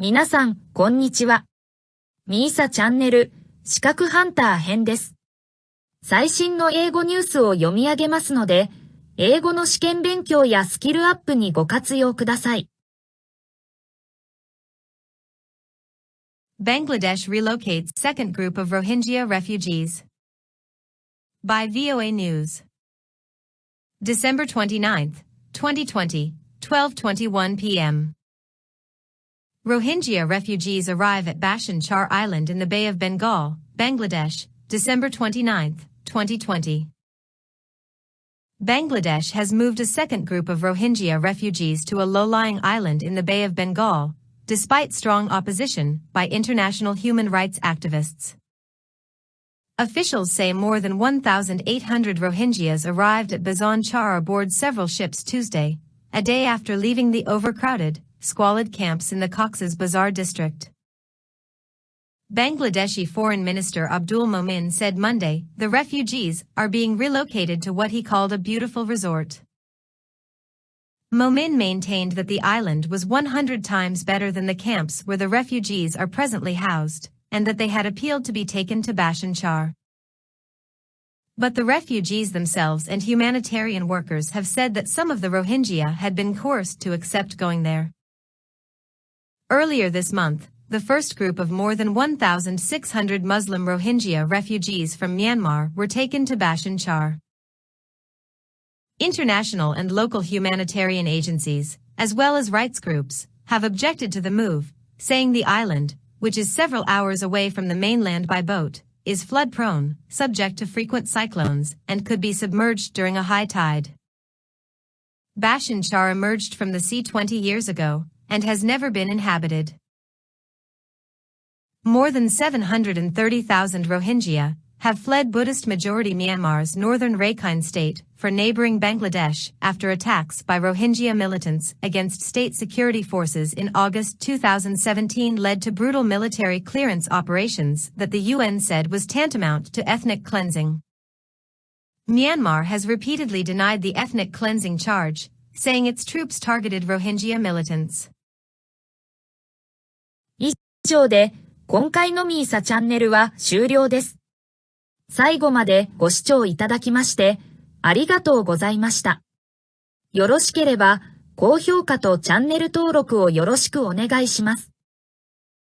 皆さん、こんにちは。みーさチャンネル、資格ハンター編です。最新の英語ニュースを読み上げますので、英語の試験勉強やスキルアップにご活用ください。Bangladesh relocates second group of Rohingya refugees. By VOA News. December 29th, 2020, 12:21 p.m. Rohingya refugees arrive at Bashan Char Island in the Bay of Bengal, Bangladesh, December 29th, 2020. Bangladesh has moved a second group of Rohingya refugees to a low-lying island in the Bay of Bengal, despite strong opposition by international human rights activists. Officials say more than 1,800 Rohingyas arrived at Bazan Char aboard several ships Tuesday, a day after leaving the overcrowded, squalid camps in the Cox's Bazar district. Bangladeshi Foreign Minister Abdul Momin said Monday the refugees are being relocated to what he called a beautiful resort. Momin maintained that the island was 100 times better than the camps where the refugees are presently housed, and that they had appealed to be taken to Bashan Char. But the refugees themselves and humanitarian workers have said that some of the Rohingya had been coerced to accept going there. Earlier this month, the first group of more than 1,600 Muslim Rohingya refugees from Myanmar were taken to Bashan Char. International and local humanitarian agencies, as well as rights groups, have objected to the move, saying the island, which is several hours away from the mainland by boat, is flood-prone, subject to frequent cyclones, and could be submerged during a high tide. Bashan Char emerged from the sea 20 years ago, and has never been inhabited. More than 730,000 Rohingya have fled Buddhist-majority Myanmar's northern Rakhine state for neighboring Bangladesh after attacks by Rohingya militants against state security forces in August 2017 led to brutal military clearance operations that the UN said was tantamount to ethnic cleansing. Myanmar has repeatedly denied the ethnic cleansing charge, saying its troops targeted Rohingya militants. 以上で、今回のみーさチャンネルは終了です。最後までご視聴いただきまして、ありがとうございました。よろしければ、高評価とチャンネル登録をよろしくお願いします。